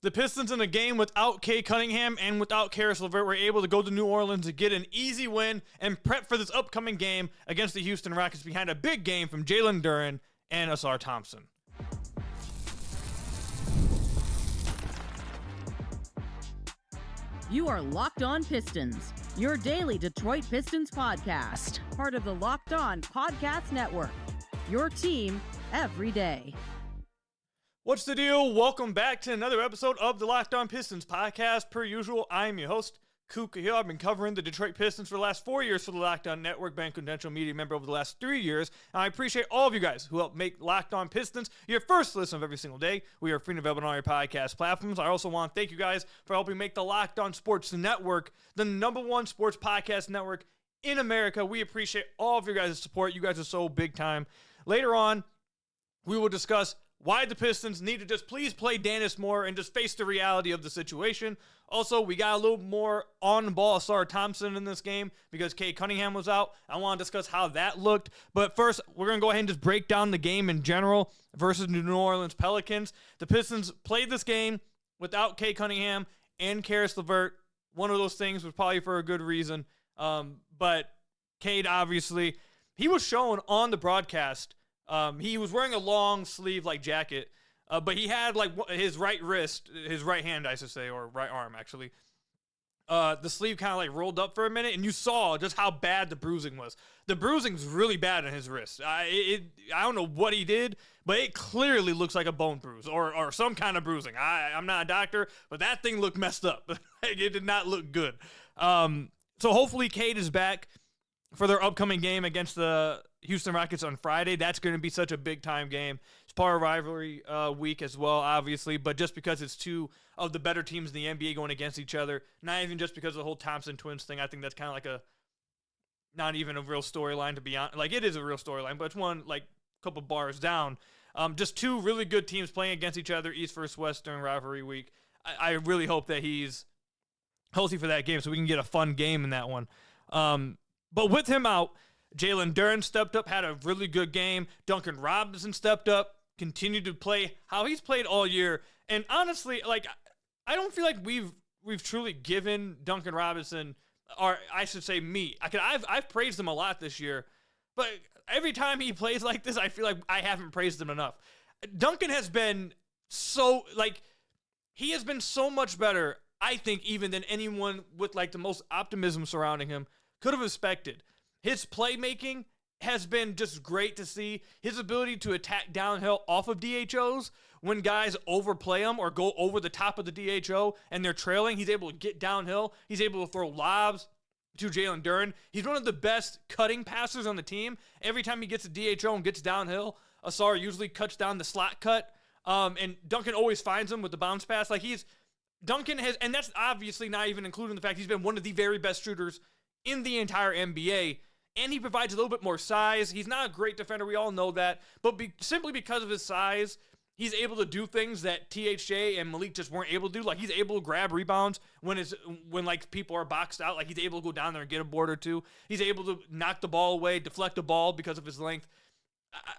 The Pistons in a game without Cade Cunningham and without Caris LeVert were able to go to New Orleans to get an easy win and prep for this upcoming game against the Houston Rockets behind a big game from Jalen, Duren, and Ausar Thompson. You are Locked On Pistons, your daily Detroit Pistons podcast, part of the Locked On Podcast Network, your team every day. What's the deal? Welcome back to another episode of the Locked On Pistons podcast. Per usual, I'm your host, Khahil. I've been covering the Detroit Pistons for the last 4 years for the Locked On Network, been a credential media member over the last 3 years, and I appreciate all of you guys who help make Locked On Pistons your first listen of every single day. We are free and available on all your podcast platforms. I also want to thank you guys for helping make the Locked On Sports Network the #1 sports podcast network in America. We appreciate all of your guys' support. You guys are so big time. Later on, we will discuss why the Pistons need to just please play Daniss more and just face the reality of the situation. Also, we got a little more on-ball Ausar Thompson in this game because Cade Cunningham was out. I want to discuss how that looked. But first, we're going to go ahead and just break down the game in general versus the New Orleans Pelicans. The Pistons played this game without Cade Cunningham and Caris LeVert. One of those things was probably for a good reason. But Cade, obviously, he was shown on the broadcast. He was wearing a long sleeve like jacket, but he had like his right wrist, his right hand, I should say, or right arm actually. The sleeve kind of like rolled up for a minute, and you saw just how bad the bruising was. The bruising's really bad on his wrist. I don't know what he did, but it clearly looks like a bone bruise or some kind of bruising. I'm not a doctor, but that thing looked messed up. It did not look good. So hopefully Cade is back for their upcoming game against the Houston Rockets on Friday. That's going to be such a big-time game. It's part of rivalry week as well, obviously, but just because it's two of the better teams in the NBA going against each other, not even just because of the whole Thompson twins thing. I think that's kind of like not even a real storyline, to be honest. Like, it is a real storyline, but it's one, like, couple bars down. Just two really good teams playing against each other, East versus West during rivalry week. I really hope that he's healthy for that game so we can get a fun game in that one. But with him out, Jalen Duren stepped up, had a really good game. Duncan Robinson stepped up, continued to play how he's played all year. And honestly, like, I don't feel like we've truly given Duncan Robinson, or I should say me. I've praised him a lot this year, but every time he plays like this, I feel like I haven't praised him enough. Duncan has been he has been so much better, I think, even than anyone with like the most optimism surrounding him could have expected. His playmaking has been just great to see. His ability to attack downhill off of DHOs when guys overplay him or go over the top of the DHO and they're trailing, he's able to get downhill. He's able to throw lobs to Jalen Duren. He's one of the best cutting passers on the team. Every time he gets a DHO and gets downhill, Ausar usually cuts down the slot cut, and Duncan always finds him with the bounce pass. Duncan has, and that's obviously not even including the fact he's been one of the very best shooters in the entire NBA, and he provides a little bit more size. He's not a great defender, we all know that, but simply because of his size, he's able to do things that THJ and Malik just weren't able to do. Like, he's able to grab rebounds when like people are boxed out. Like, he's able to go down there and get a board or two. He's able to knock the ball away, deflect the ball because of his length.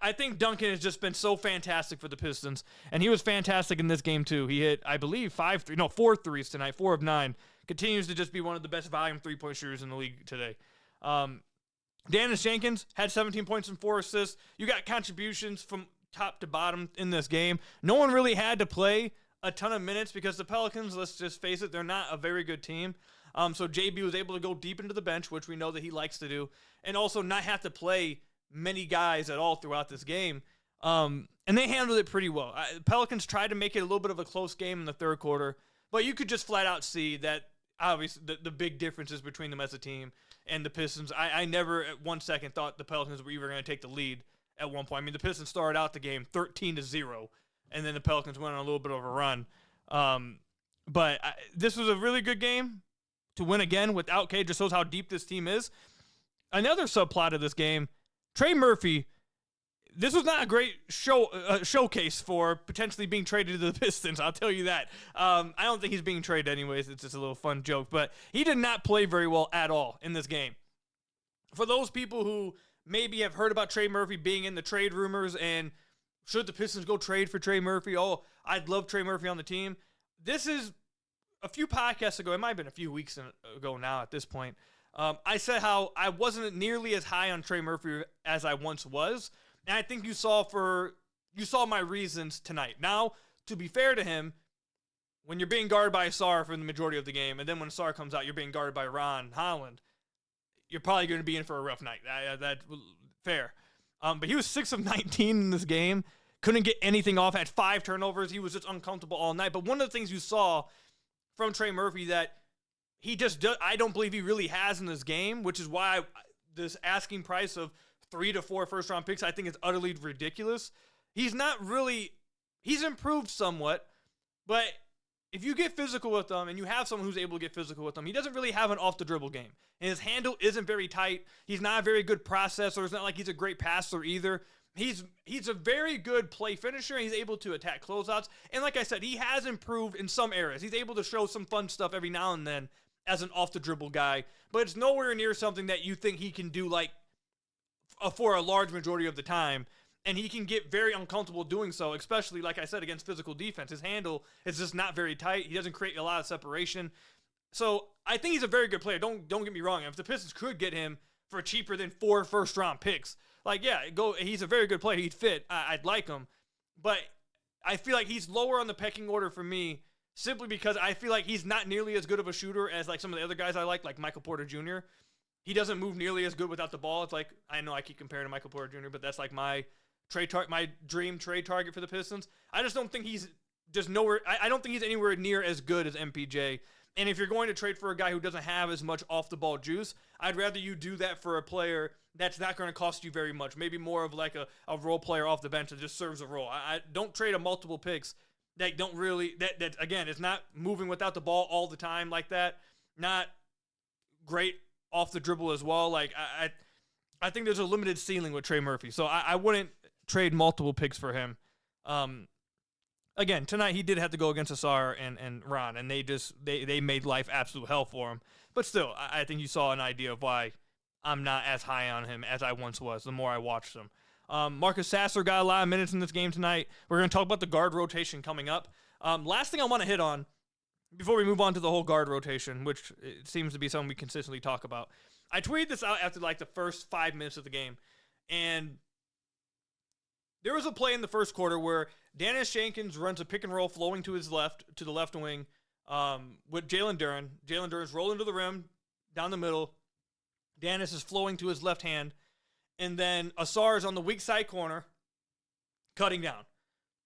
I think Duncan has just been so fantastic for the Pistons, and he was fantastic in this game too. He hit, I believe, 4 threes tonight, 4 of 9. Continues to just be one of the best volume three-point shooters in the league today. Daniss Jenkins had 17 points and 4 assists. You got contributions from top to bottom in this game. No one really had to play a ton of minutes because the Pelicans, let's just face it, they're not a very good team. So JB was able to go deep into the bench, which we know that he likes to do, and also not have to play many guys at all throughout this game. And they handled it pretty well. Pelicans tried to make it a little bit of a close game in the third quarter, but you could just flat out see that obviously the big differences between them as a team and the Pistons. I never at 1 second thought the Pelicans were even going to take the lead at one point. I mean, the Pistons started out the game 13-0, and then the Pelicans went on a little bit of a run. But this was a really good game to win again without Cade. Just shows how deep this team is. Another subplot of this game, Trey Murphy. This was not a great showcase for potentially being traded to the Pistons, I'll tell you that. I don't think he's being traded anyways. It's just a little fun joke. But he did not play very well at all in this game. For those people who maybe have heard about Trey Murphy being in the trade rumors and should the Pistons go trade for Trey Murphy? Oh, I'd love Trey Murphy on the team. this is a few podcasts ago. It might have been a few weeks ago now at this point. I said how I wasn't nearly as high on Trey Murphy as I once was. And I think you saw my reasons tonight. Now, to be fair to him, when you're being guarded by Ausar for the majority of the game, and then when Ausar comes out, you're being guarded by Ron Holland, you're probably going to be in for a rough night. That's fair. But he was 6 of 19 in this game. Couldn't get anything off. Had 5 turnovers. He was just uncomfortable all night. But one of the things you saw from Trey Murphy that he just I don't believe he really has in this game, which is why this asking price of 3 to 4 first-round picks I think is utterly ridiculous. He's improved somewhat, but if you get physical with him and you have someone who's able to get physical with him, he doesn't really have an off-the-dribble game. And his handle isn't very tight. He's not a very good processor. It's not like he's a great passer either. He's a very good play finisher. He's able to attack closeouts. And like I said, he has improved in some areas. He's able to show some fun stuff every now and then as an off-the-dribble guy. But it's nowhere near something that you think he can do like for a large majority of the time. And he can get very uncomfortable doing so, especially, like I said, against physical defense. His handle is just not very tight. He doesn't create a lot of separation. So I think he's a very good player. Don't get me wrong. If the Pistons could get him for cheaper than 4 first-round picks, he's a very good player. He'd fit. I'd like him. But I feel like he's lower on the pecking order for me simply because I feel like he's not nearly as good of a shooter as like some of the other guys I like Michael Porter Jr. He doesn't move nearly as good without the ball. It's like, I know I keep comparing to Michael Porter Jr., but that's like my dream trade target for the Pistons. I just don't think he's just nowhere. I don't think he's anywhere near as good as MPJ. And if you're going to trade for a guy who doesn't have as much off the ball juice, I'd rather you do that for a player that's not going to cost you very much. Maybe more of like a role player off the bench that just serves a role. I don't trade a multiple picks that don't really that again is not moving without the ball all the time like that. Not great off the dribble as well. Like I think there's a limited ceiling with Trey Murphy, so I wouldn't trade multiple picks for him. Again, tonight he did have to go against Ausar and Ron, and they made life absolute hell for him. But still, I think you saw an idea of why I'm not as high on him as I once was the more I watched him. Marcus Sasser got a lot of minutes in this game tonight. We're going to talk about the guard rotation coming up. Last thing I want to hit on before we move on to the whole guard rotation, which it seems to be something we consistently talk about. I tweeted this out after like the first 5 minutes of the game, and there was a play in the first quarter where Daniss Jenkins runs a pick and roll flowing to his left, to the left wing, with Jalen Duren. Jalen Duren's rolling to the rim, down the middle. Daniss is flowing to his left hand. And then Ausar is on the weak side corner, cutting down.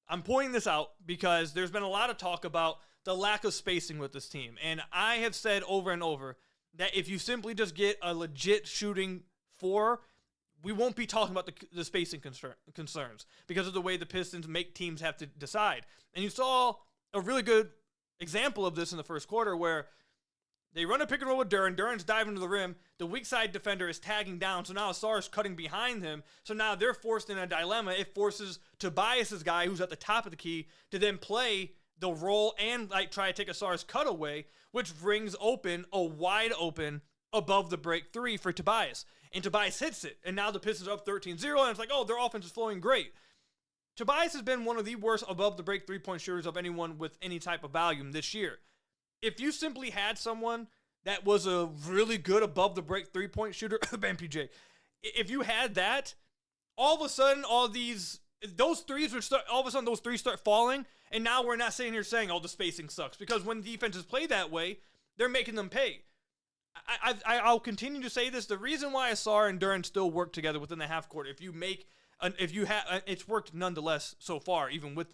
I'm pointing this out because there's been a lot of talk about the lack of spacing with this team. And I have said over and over that if you simply just get a legit shooting 4, we won't be talking about the spacing concerns because of the way the Pistons make teams have to decide. And you saw a really good example of this in the first quarter where they run a pick and roll with Duren. Duren's diving to the rim. The weak side defender is tagging down, so now Ausar is cutting behind him. So now they're forced in a dilemma. It forces Tobias's guy, who's at the top of the key, to then play the roll and like try to take Ausar's cutaway, which brings open a wide open above the break 3 for Tobias. And Tobias hits it. And now the Pistons are up 13-0, and it's like, oh, their offense is flowing great. Tobias has been one of the worst above the break 3-point shooters of anyone with any type of volume this year. If you simply had someone that was a really good above the break 3-point shooter, MPJ, if you had that, all of a sudden those threes start falling, and now we're not sitting here saying, oh, the spacing sucks, because when defenses play that way, they're making them pay. I'll continue to say this. The reason why Ausar and Duren still work together within the half court, it's worked nonetheless so far, even with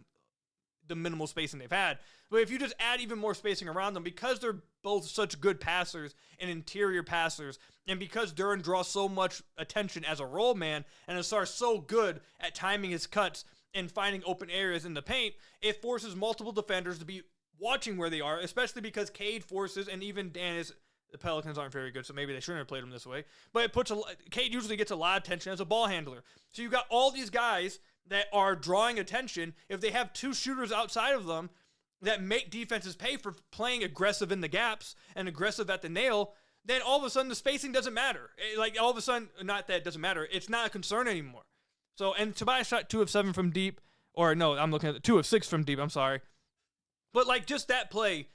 the minimal spacing they've had. But if you just add even more spacing around them, because they're both such good passers and interior passers, and because Duren draws so much attention as a roll man, and Ausar's so good at timing his cuts and finding open areas in the paint, it forces multiple defenders to be watching where they are, especially because Cade forces, and even Daniss, the Pelicans aren't very good, so maybe they shouldn't have played him this way. But Cade usually gets a lot of attention as a ball handler. So you got all these guys that are drawing attention. If they have 2 shooters outside of them that make defenses pay for playing aggressive in the gaps and aggressive at the nail, then all of a sudden the spacing doesn't matter. All of a sudden, not that it doesn't matter, it's not a concern anymore. So, and Tobias shot 2 of 7 from deep, or no, I'm looking at 2 of 6 from deep, I'm sorry. But like just that play,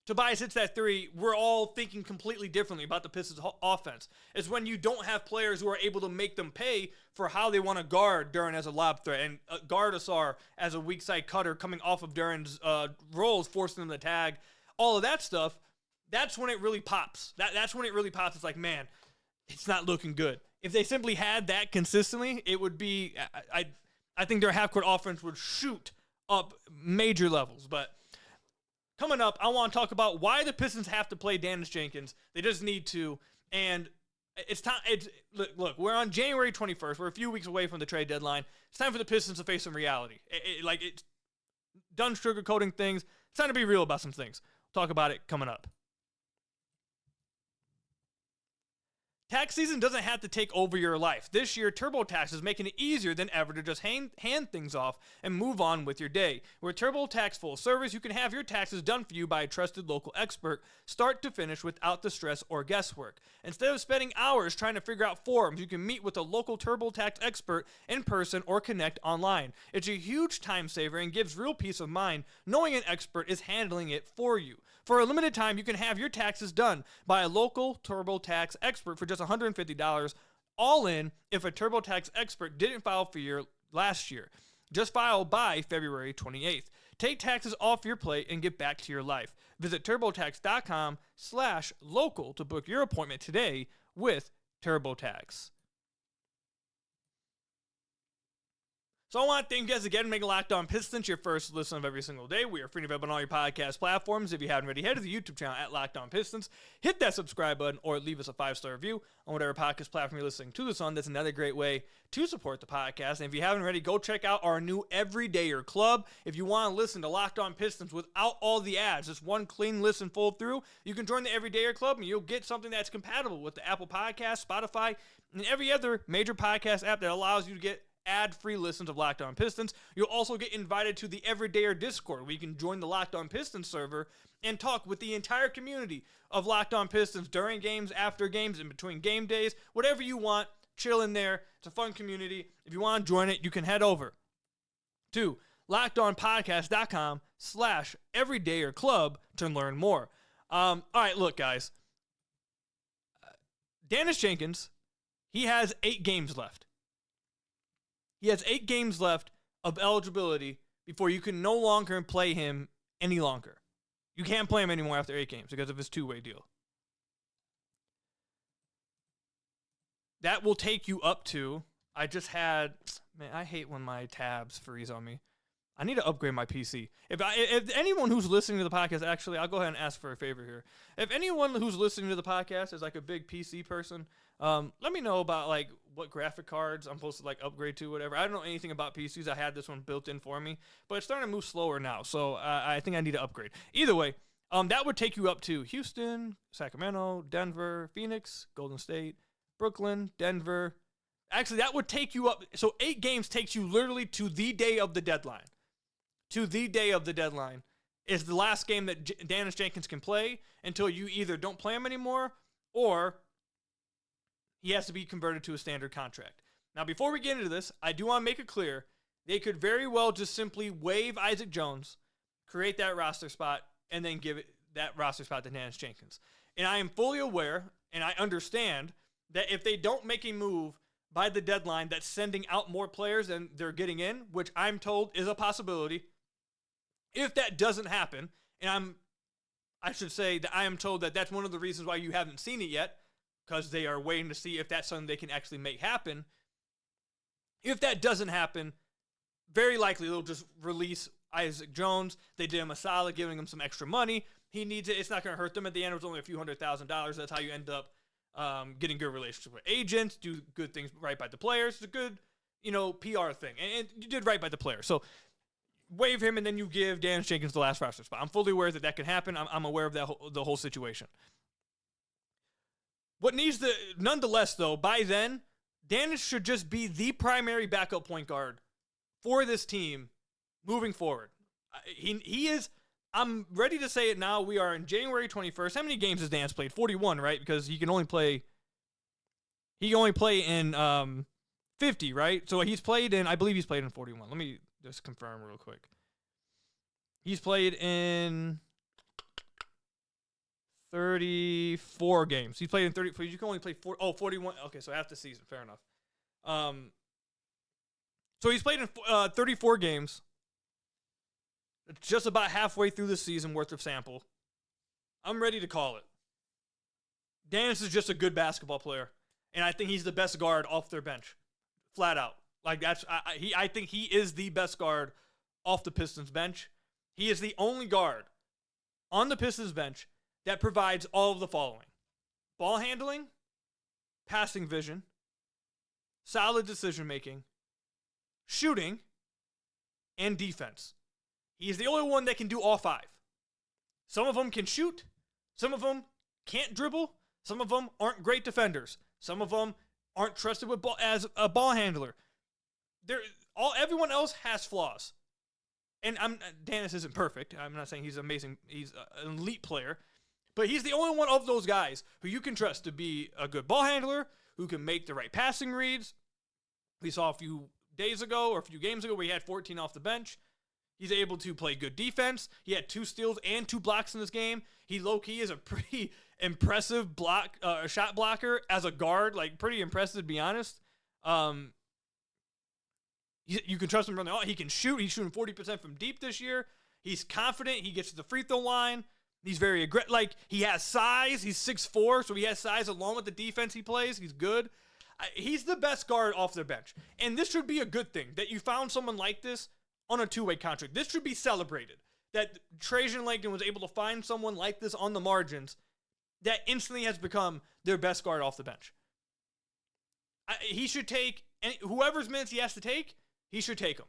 Tobias hits that three, we're all thinking completely differently about the Pistons offense. It's when you don't have players who are able to make them pay for how they want to guard Duren as a lob threat and guard Ausar as a weak side cutter coming off of Duren's rolls, forcing them to tag, all of that stuff. That's when it really pops. That's when it really pops. It's like, man, it's not looking good. If they simply had that consistently, it would be, I think their half-court offense would shoot up major levels. But coming up, I want to talk about why the Pistons have to play Daniss Jenkins. They just need to. And it's time. Look, we're on January 21st. We're a few weeks away from the trade deadline. It's time for the Pistons to face some reality. It's done sugarcoating things. It's time to be real about some things. We'll talk about it coming up. Tax season doesn't have to take over your life. This year, TurboTax is making it easier than ever to just hand things off and move on with your day. With TurboTax Full Service, you can have your taxes done for you by a trusted local expert, start to finish without the stress or guesswork. Instead of spending hours trying to figure out forms, you can meet with a local TurboTax expert in person or connect online. It's a huge time saver and gives real peace of mind knowing an expert is handling it for you. For a limited time, you can have your taxes done by a local TurboTax expert for just $150 all in if a TurboTax expert didn't file for you last year. Just file by February 28th. Take taxes off your plate and get back to your life. Visit TurboTax.com/local to book your appointment today with TurboTax. So I want to thank you guys again for making Locked On Pistons your first listen of every single day. We are free to available on all your podcast platforms. If you haven't already, head to the YouTube channel at Locked On Pistons. Hit that subscribe button or leave us a 5-star review on whatever podcast platform you're listening to this on. That's another great way to support the podcast. And if you haven't already, go check out our new Everydayer Club. If you want to listen to Locked On Pistons without all the ads, just one clean listen full through, you can join the Everydayer Club and you'll get something that's compatible with the Apple Podcast, Spotify, and every other major podcast app that allows you to get ad-free listens of Locked On Pistons. You'll also get invited to the Everydayer Discord, where you can join the Locked On Pistons server and talk with the entire community of Locked On Pistons during games, after games, in between game days, whatever you want. Chill in there. It's a fun community. If you want to join it, you can head over to LockedOnPodcast.com/Everydayer Club to learn more. All right, look, guys. Daniss Jenkins, he has 8 games left. He has 8 games left of eligibility before you can no longer play him any longer. You can't play him anymore after 8 games because of his 2-way deal. That will take you up to, I hate when my tabs freeze on me. I need to upgrade my PC. If anyone who's listening to the podcast, actually, I'll go ahead and ask for a favor here. If anyone who's listening to the podcast is like a big PC person, let me know about like what graphic cards I'm supposed to like upgrade to, whatever. I don't know anything about PCs. I had this one built in for me, but it's starting to move slower now, so I think I need to upgrade. Either way, that would take you up to Houston, Sacramento, Denver, Phoenix, Golden State, Brooklyn, Denver. Actually, that would take you up. So 8 games takes you literally to the day of the deadline. To the day of the deadline is the last game that Daniss Jenkins can play until you either don't play him anymore or he has to be converted to a standard contract. Now, before we get into this, I do want to make it clear they could very well just simply waive Isaac Jones, create that roster spot, and then give that roster spot to Daniss Jenkins. And I am fully aware, and I understand, that if they don't make a move by the deadline that's sending out more players than they're getting in, which I'm told is a possibility, if that doesn't happen, and I should say that I am told that that's one of the reasons why you haven't seen it yet, because they are waiting to see if that's something they can actually make happen. If that doesn't happen, very likely they'll just release Isaac Jones. They did him a solid, giving him some extra money. He needs it. It's not going to hurt them at the end. It was only a few $100,000. That's how you end up getting good relationship with agents, do good things right by the players. It's a good, PR thing. And you did right by the players. So waive him, and then you give Daniss Jenkins the last roster spot. I'm fully aware that can happen. I'm aware of the whole situation. What needs to, nonetheless, though, by then, Daniss should just be the primary backup point guard for this team moving forward. He is, I'm ready to say it now. We are in January 21st. How many games has Daniss played? 41, right? Because he can only play in 50, right? So I believe he's played in 41. Let me just confirm real quick. He's played in 34 games. He's played in 30. You can only play 41. Okay, so half the season. Fair enough. So he's played in 34 games. Just about halfway through the season worth of sample. I'm ready to call it. Daniss is just a good basketball player, and I think he's the best guard off their bench, flat out. Like that's I think he is the best guard off the Pistons bench. He is the only guard on the Pistons bench that provides all of the following: ball handling, passing vision, solid decision making, shooting, and defense. He's the only one that can do all five. Some of them can shoot. Some of them can't dribble. Some of them aren't great defenders. Some of them aren't trusted with ball as a ball handler. Everyone else has flaws. And Daniss isn't perfect. I'm not saying he's amazing. He's an elite player. But he's the only one of those guys who you can trust to be a good ball handler, who can make the right passing reads. We saw a few days ago or a few games ago where he had 14 off the bench. He's able to play good defense. He had 2 steals and 2 blocks in this game. He low-key is a pretty impressive shot blocker as a guard. Like, pretty impressive, to be honest. You can trust him running. He can shoot. He's shooting 40% from deep this year. He's confident. He gets to the free throw line. He's very aggressive. Like, he has size. He's 6'4", so he has size along with the defense he plays. He's good. He's the best guard off their bench. And this should be a good thing, that you found someone like this on a 2-way contract. This should be celebrated, that Trajan Langdon was able to find someone like this on the margins that instantly has become their best guard off the bench. He should take, whoever's minutes he has to take, he should take them.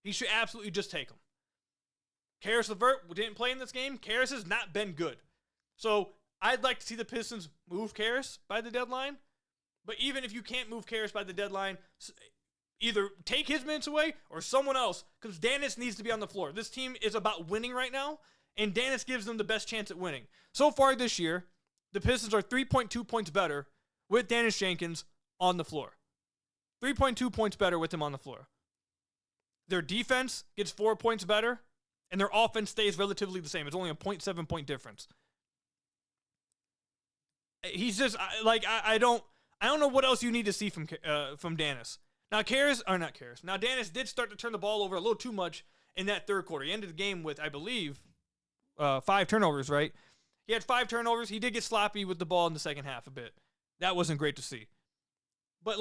He should absolutely just take them. Caris LeVert didn't play in this game. Caris has not been good. So I'd like to see the Pistons move Caris by the deadline. But even if you can't move Caris by the deadline, either take his minutes away or someone else, because Daniss needs to be on the floor. This team is about winning right now, and Daniss gives them the best chance at winning. So far this year, the Pistons are 3.2 points better with Daniss Jenkins on the floor. 3.2 points better with him on the floor. Their defense gets 4 points better, and their offense stays relatively the same. It's only a 0.7 point difference. He's just I don't know what else you need to see from Daniss. Now Daniss did start to turn the ball over a little too much in that third quarter. He ended the game with, I believe, 5 turnovers, right? He had 5 turnovers. He did get sloppy with the ball in the second half a bit. That wasn't great to see. But,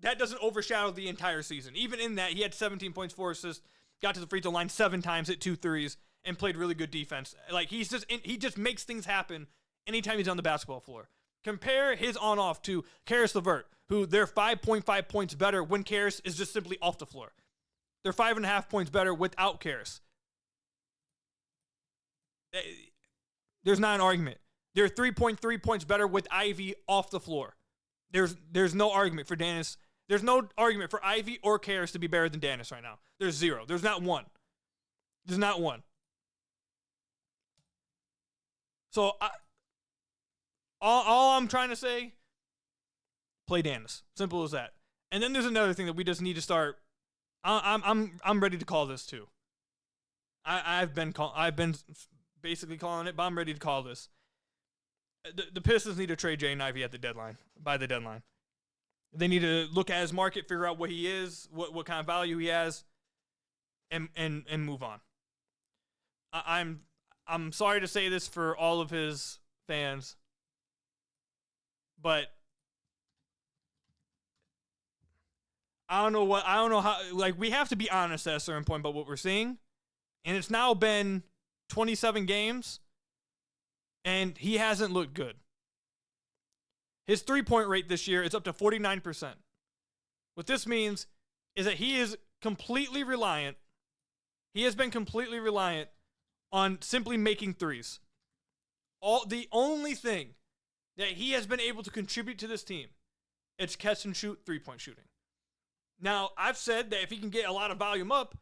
that doesn't overshadow the entire season. Even in that, he had 17 points, 4 assists, got to the free throw line 7 times, hit 2 threes, and played really good defense. He just makes things happen anytime he's on the basketball floor. Compare his on-off to Caris LeVert, who they're 5.5 points better when Caris is just simply off the floor. They're 5.5 points better without Caris. There's not an argument. They're 3.3 points better with Ivey off the floor. There's no argument for Daniss. There's no argument for Ivey or Caris to be better than Daniss right now. There's 0. There's not one. There's not one. So all I'm trying to say, play Daniss. Simple as that. And then there's another thing that we just need to start. I'm ready to call this too. I've been basically calling it, but I'm ready to call this. The Pistons need to trade Jayden Ivey by the deadline. They need to look at his market, figure out what he is, what kind of value he has, and move on. I'm sorry to say this for all of his fans, but I don't know how, we have to be honest at a certain point about what we're seeing. And it's now been 27 games, and he hasn't looked good. His 3-point rate this year is up to 49%. What this means is that he is completely reliant. He has been completely reliant on simply making threes. The only thing that he has been able to contribute to this team, it's catch and shoot 3-point shooting. Now, I've said that if he can get a lot of volume up,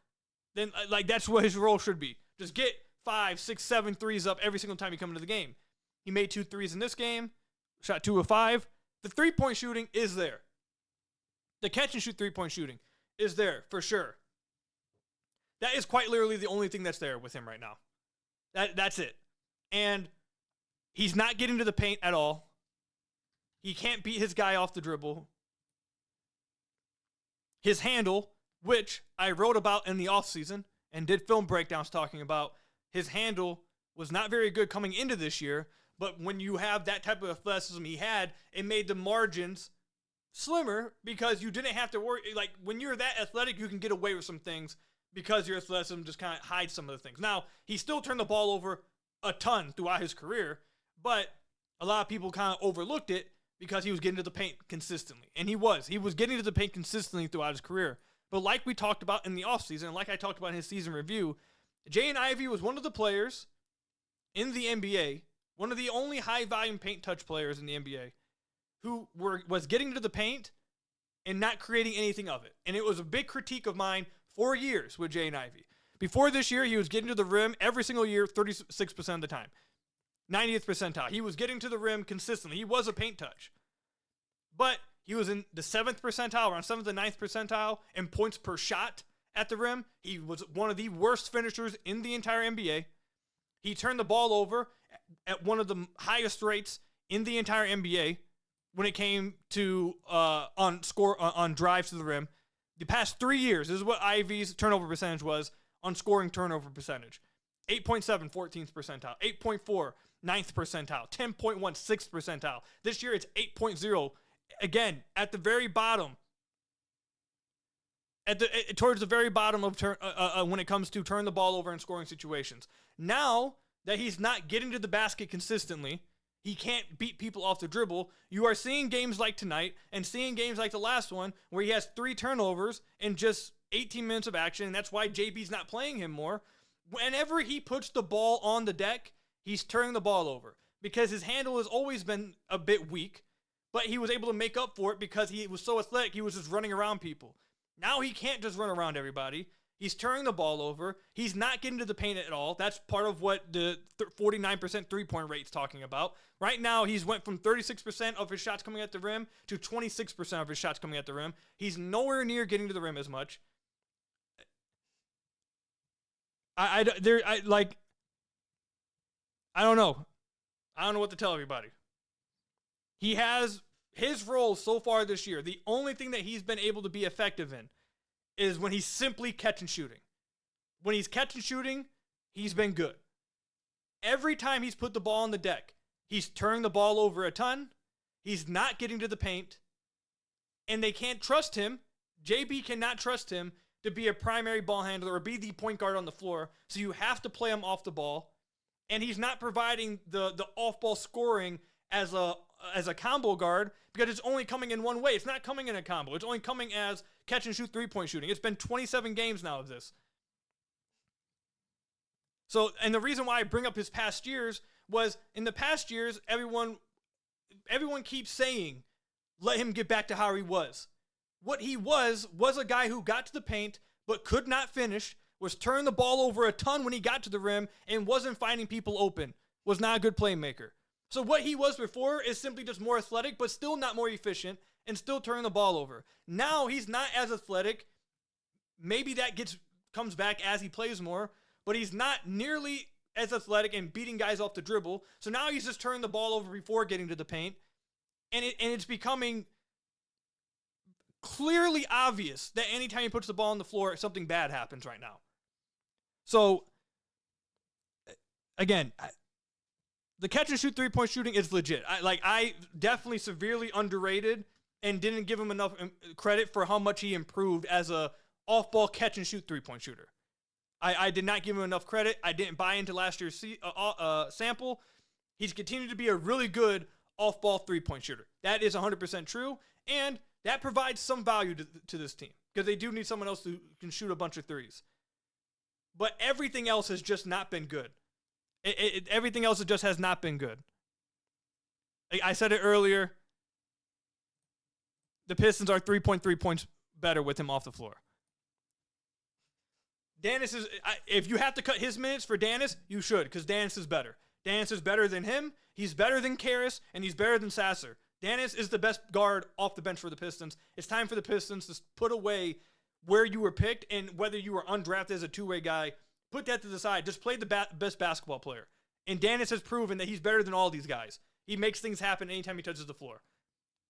then that's what his role should be. Just get 5, 6, 7 threes up every single time you come into the game. He made 2 threes in this game, shot 2 of 5. The 3-point shooting is there. The catch and shoot 3-point shooting is there for sure. That is quite literally the only thing that's there with him right now. That's it. And he's not getting to the paint at all. He can't beat his guy off the dribble. His handle, which I wrote about in the offseason and did film breakdowns talking about, his handle was not very good coming into this year, but when you have that type of athleticism he had, it made the margins slimmer because you didn't have to worry. Like, when you're that athletic, you can get away with some things because your athleticism just kind of hides some of the things. Now, he still turned the ball over a ton throughout his career, but a lot of people kind of overlooked it because he was getting to the paint consistently. And he was getting to the paint consistently throughout his career. But like we talked about in the offseason, and like I talked about in his season review, Jayden Ivey was one of the players in the NBA, one of the only high-volume paint touch players in the NBA, who was getting to the paint and not creating anything of it. And it was a big critique of mine for years with Jayden Ivey. Before this year, he was getting to the rim every single year, 36% of the time. 90th percentile. He was getting to the rim consistently. He was a paint touch. But he was in the 7th percentile, around 7th and 9th percentile in points per shot at the rim. He was one of the worst finishers in the entire NBA. He turned the ball over at one of the highest rates in the entire NBA when it came to on drives to the rim. The past 3 years, this is what Ivey's turnover percentage was on scoring turnover percentage. 8.7, 14th percentile. 8.4, 9th percentile. 10.1, 6th percentile. This year it's 8.0. Again, at the very bottom. Towards the very bottom of when it comes to turn the ball over in scoring situations. Now that he's not getting to the basket consistently, he can't beat people off the dribble. You are seeing games like tonight and seeing games like the last one where he has 3 turnovers in just 18 minutes of action, and that's why JB's not playing him more. Whenever he puts the ball on the deck, he's turning the ball over because his handle has always been a bit weak, but he was able to make up for it because he was so athletic, he was just running around people. Now he can't just run around everybody. He's turning the ball over. He's not getting to the paint at all. That's part of what the 49% three-point rate is talking about. Right now, he's went from 36% of his shots coming at the rim to 26% of his shots coming at the rim. He's nowhere near getting to the rim as much. I don't know. I don't know what to tell everybody. He has his role so far this year. The only thing that he's been able to be effective in is when he's simply catch and shooting. When he's catch and shooting, he's been good. Every time he's put the ball on the deck, he's turned the ball over a ton. He's not getting to the paint. And they can't trust him. JB cannot trust him to be a primary ball handler or be the point guard on the floor. So you have to play him off the ball. And he's not providing the off-ball scoring as a combo guard because it's only coming in one way. It's not coming in a combo. It's only coming as catch and shoot three-point shooting. It's been 27 games now of this. So, and the reason why I bring up his past years was in the past years, everyone keeps saying, let him get back to how he was. What he was a guy who got to the paint but could not finish, was turning the ball over a ton when he got to the rim, and wasn't finding people open, was not a good playmaker. So what he was before is simply just more athletic, but still not more efficient, and still turning the ball over. Now he's not as athletic. Maybe that comes back as he plays more, but he's not nearly as athletic and beating guys off the dribble. So now he's just turning the ball over before getting to the paint, and it's becoming clearly obvious that anytime he puts the ball on the floor, something bad happens right now. So, again, the catch and shoot three-point shooting is legit. I definitely severely underrated and didn't give him enough credit for how much he improved as a off-ball catch and shoot three-point shooter. I did not give him enough credit. I didn't buy into last year's sample. He's continued to be a really good off-ball three-point shooter. That is 100% true, and that provides some value to this team because they do need someone else who can shoot a bunch of threes. But everything else has just not been good. Everything else just has not been good. I said it earlier. The Pistons are 3.3 points better with him off the floor. Daniss is, if you have to cut his minutes for Daniss, you should, because Daniss is better. Daniss is better than him. He's better than Caris, and he's better than Sasser. Daniss is the best guard off the bench for the Pistons. It's time for the Pistons to put away where you were picked and whether you were undrafted as a two-way guy, put that to the side. Just play the best basketball player. And Daniss has proven that he's better than all these guys. He makes things happen anytime he touches the floor.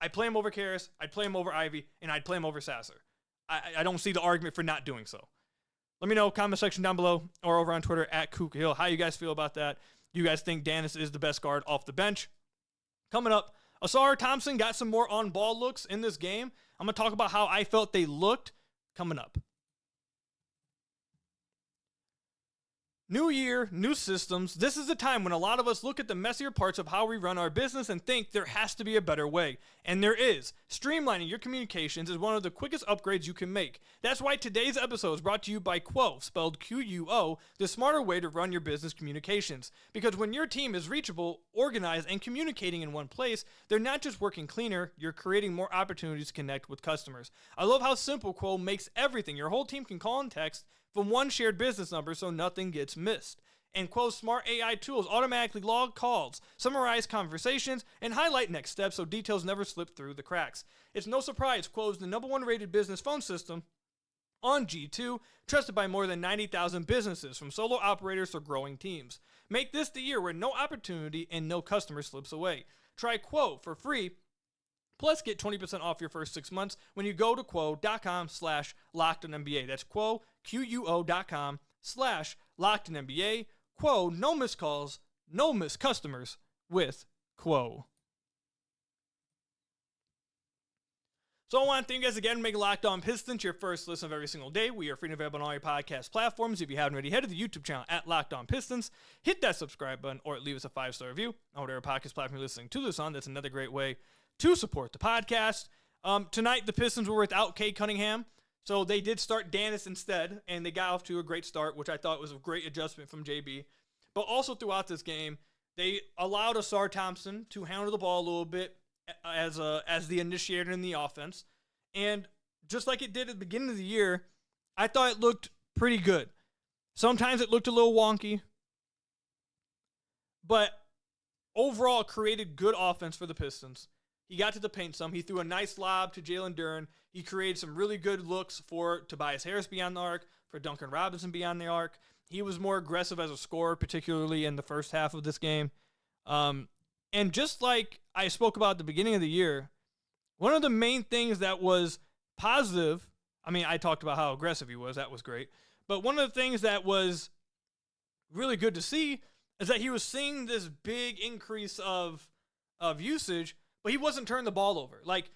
I'd play him over Caris, I'd play him over Ivy, and I'd play him over Sasser. I don't see the argument for not doing so. Let me know, comment section down below or over on Twitter at Khahil, how you guys feel about that. You guys think Daniss is the best guard off the bench? Coming up, Ausar Thompson got some more on-ball looks in this game. I'm going to talk about how I felt they looked coming up. New year, new systems. This is the time when a lot of us look at the messier parts of how we run our business and think there has to be a better way. And there is. Streamlining your communications is one of the quickest upgrades you can make. That's why today's episode is brought to you by Quo, spelled Q-U-O, the smarter way to run your business communications. Because when your team is reachable, organized, and communicating in one place, they're not just working cleaner, you're creating more opportunities to connect with customers. I love how simple Quo makes everything. Your whole team can call and text from one shared business number so nothing gets missed. And Quo's smart AI tools automatically log calls, summarize conversations, and highlight next steps so details never slip through the cracks. It's no surprise Quo is the #1 rated business phone system on G2, trusted by more than 90,000 businesses, from solo operators to growing teams. Make this the year where no opportunity and no customer slips away. Try Quo for free. Plus, get 20% off your first 6 months when you go to quo.com/LockedOnNBA. That's Quo, QUO.com/LockedOnNBA. Quo, no missed calls, no missed customers with Quo. So I want to thank you guys again for making Locked On Pistons your first listen of every single day. We are free and available on all your podcast platforms. If you haven't already, head to the YouTube channel at Locked On Pistons. Hit that subscribe button or leave us a 5-star review on whatever podcast platform you're listening to this on. That's another great way to support the podcast. Tonight, the Pistons were without Cade Cunningham, so they did start Daniss instead, and they got off to a great start, which I thought was a great adjustment from JB. But also throughout this game, they allowed Ausar Thompson to handle the ball a little bit as the initiator in the offense. And just like it did at the beginning of the year, I thought it looked pretty good. Sometimes it looked a little wonky, but overall it created good offense for the Pistons. He got to the paint some. He threw a nice lob to Jalen Duren. He created some really good looks for Tobias Harris beyond the arc, for Duncan Robinson beyond the arc. He was more aggressive as a scorer, particularly in the first half of this game. And just like I spoke about at the beginning of the year, one of the main things that was positive, I mean, I talked about how aggressive he was. That was great. But one of the things that was really good to see is that he was seeing this big increase of usage, but he wasn't turning the ball over. Like,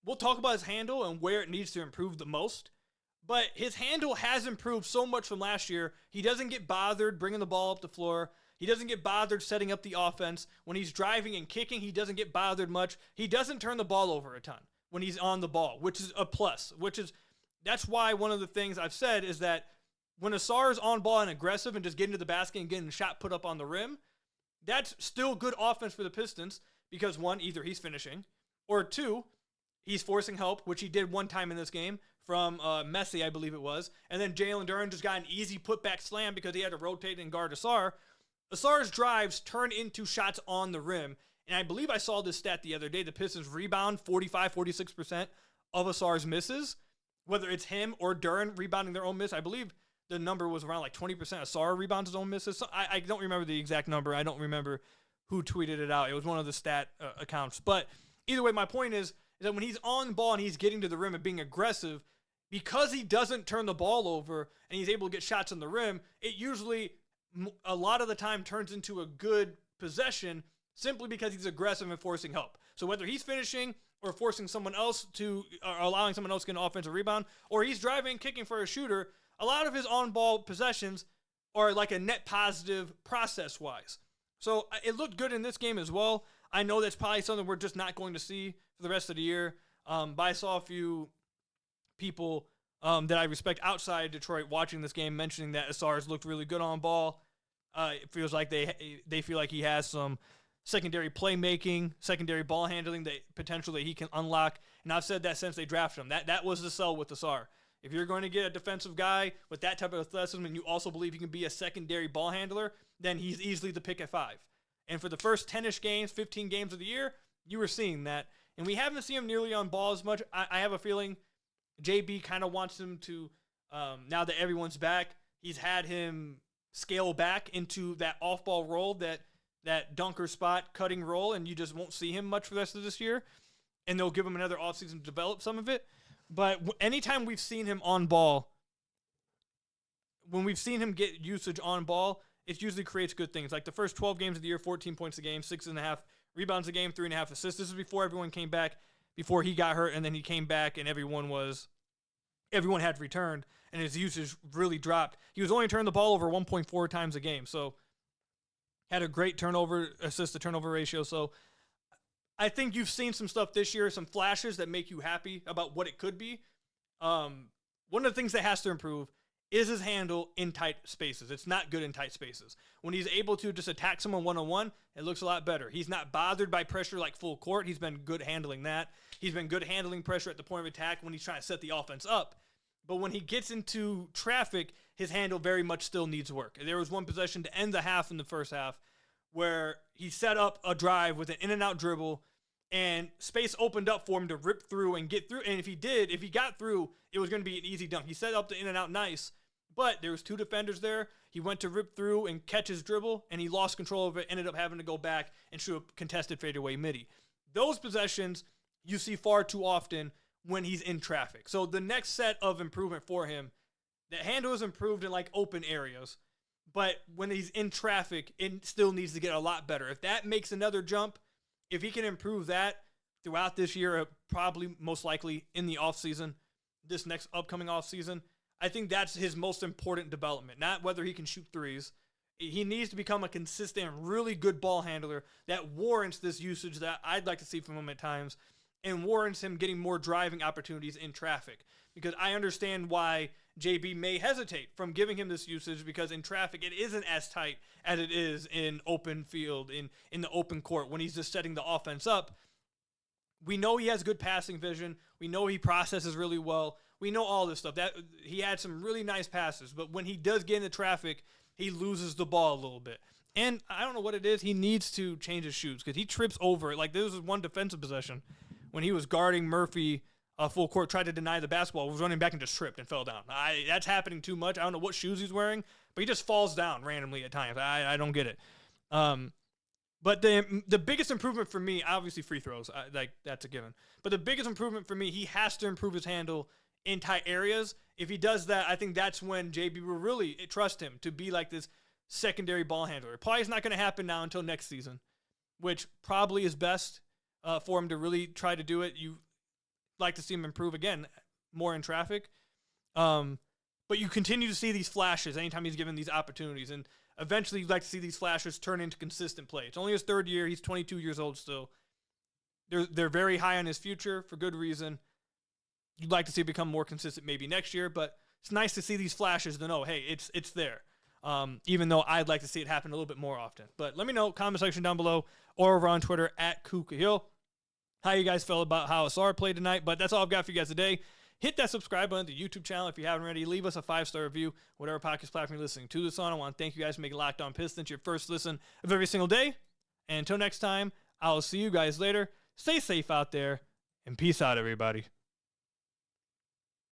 we'll talk about his handle and where it needs to improve the most, but his handle has improved so much from last year. He doesn't get bothered bringing the ball up the floor. He doesn't get bothered setting up the offense. When he's driving and kicking, he doesn't get bothered much. He doesn't turn the ball over a ton when he's on the ball, which is a plus, that's why one of the things I've said is that when Ausar is on ball and aggressive and just getting to the basket and getting a shot put up on the rim, that's still good offense for the Pistons. Because one, either he's finishing, or two, he's forcing help, which he did one time in this game from Messi, I believe it was. And then Jalen Duren just got an easy putback slam because he had to rotate and guard Ausar. Ausar's drives turn into shots on the rim. And I believe I saw this stat the other day. The Pistons rebound 45-46% of Ausar's misses. Whether it's him or Duren rebounding their own miss, I believe the number was around like 20% Ausar rebounds his own misses. So I don't remember the exact number. I don't remember who tweeted it out. It was one of the stat accounts. But either way, my point is that when he's on the ball and he's getting to the rim and being aggressive, because he doesn't turn the ball over and he's able to get shots on the rim, it usually, a lot of the time, turns into a good possession simply because he's aggressive and forcing help. So whether he's finishing or forcing someone else or allowing someone else to get an offensive rebound, or he's driving, kicking for a shooter, a lot of his on-ball possessions are like a net positive process-wise. So it looked good in this game as well. I know that's probably something we're just not going to see for the rest of the year. But I saw a few people that I respect outside Detroit watching this game mentioning that Ausar's looked really good on ball. It feels like they feel like he has some secondary playmaking, secondary ball handling that potential that he can unlock. And I've said that since they drafted him. That was the sell with Ausar. If you're going to get a defensive guy with that type of athleticism and you also believe he can be a secondary ball handler, then he's easily the pick at 5. And for the first 10-ish games, 15 games of the year, you were seeing that. And we haven't seen him nearly on ball as much. I have a feeling JB kind of wants him to, now that everyone's back, he's had him scale back into that off-ball role, that dunker spot cutting role, and you just won't see him much for the rest of this year. And they'll give him another offseason to develop some of it. But anytime we've seen him on ball, when we've seen him get usage on ball, it usually creates good things. Like the first 12 games of the year, 14 points a game, 6.5 rebounds a game, 3.5 assists. This is before everyone came back, before he got hurt, and then he came back and everyone had returned, and his usage really dropped. He was only turning the ball over 1.4 times a game, so had a great assist to turnover ratio. So I think you've seen some stuff this year, some flashes that make you happy about what it could be. One of the things that has to improve is his handle in tight spaces. It's not good in tight spaces. When he's able to just attack someone one-on-one, it looks a lot better. He's not bothered by pressure like full court. He's been good handling that. He's been good handling pressure at the point of attack when he's trying to set the offense up. But when he gets into traffic, his handle very much still needs work. There was one possession to end the half in the first half where he set up a drive with an in-and-out dribble, and space opened up for him to rip through and get through. And if he got through, it was going to be an easy dunk. He set up the in-and-out nice, but there was two defenders there. He went to rip through and catch his dribble, and he lost control of it, ended up having to go back and shoot a contested fadeaway midi. Those possessions you see far too often when he's in traffic. So the next set of improvement for him, the handle is improved in like open areas, but when he's in traffic, it still needs to get a lot better. If that makes another jump, if he can improve that throughout this year, probably most likely in the offseason, this next upcoming offseason, I think that's his most important development, not whether he can shoot threes. He needs to become a consistent, really good ball handler that warrants this usage that I'd like to see from him at times, and warrants him getting more driving opportunities in traffic. Because I understand why JB may hesitate from giving him this usage, because in traffic it isn't as tight as it is in open field, in the open court, when he's just setting the offense up. We know he has good passing vision. We know he processes really well. We know all this stuff. That he had some really nice passes, but when he does get into traffic, he loses the ball a little bit. And I don't know what it is. He needs to change his shoes, because he trips over it. Like, there was one defensive possession when he was guarding Murphy full court, tried to deny the basketball, was running back and just tripped and fell down. That's happening too much. I don't know what shoes he's wearing, but he just falls down randomly at times. I don't get it. But the biggest improvement for me, obviously free throws, that's a given. But the biggest improvement for me, he has to improve his handle in tight areas. If he does that, I think that's when JB will really trust him to be like this secondary ball handler. Probably is not going to happen now until next season, which probably is best for him to really try to do it. You like to see him improve again more in traffic. But you continue to see these flashes anytime he's given these opportunities, and eventually you'd like to see these flashes turn into consistent play. It's only his third year. He's 22 years old still. They're very high on his future for good reason. You'd like to see it become more consistent maybe next year, but it's nice to see these flashes to know, hey, it's there. Even though I'd like to see it happen a little bit more often. But let me know, comment section down below, or over on Twitter at Khahil, how you guys felt about how Ausar played tonight. But that's all I've got for you guys today. Hit that subscribe button to the YouTube channel if you haven't already. Leave us a 5-star review, whatever podcast platform you're listening to this on. I want to thank you guys for making Locked On Pistons your first listen of every single day. And until next time, I'll see you guys later. Stay safe out there, and peace out, everybody.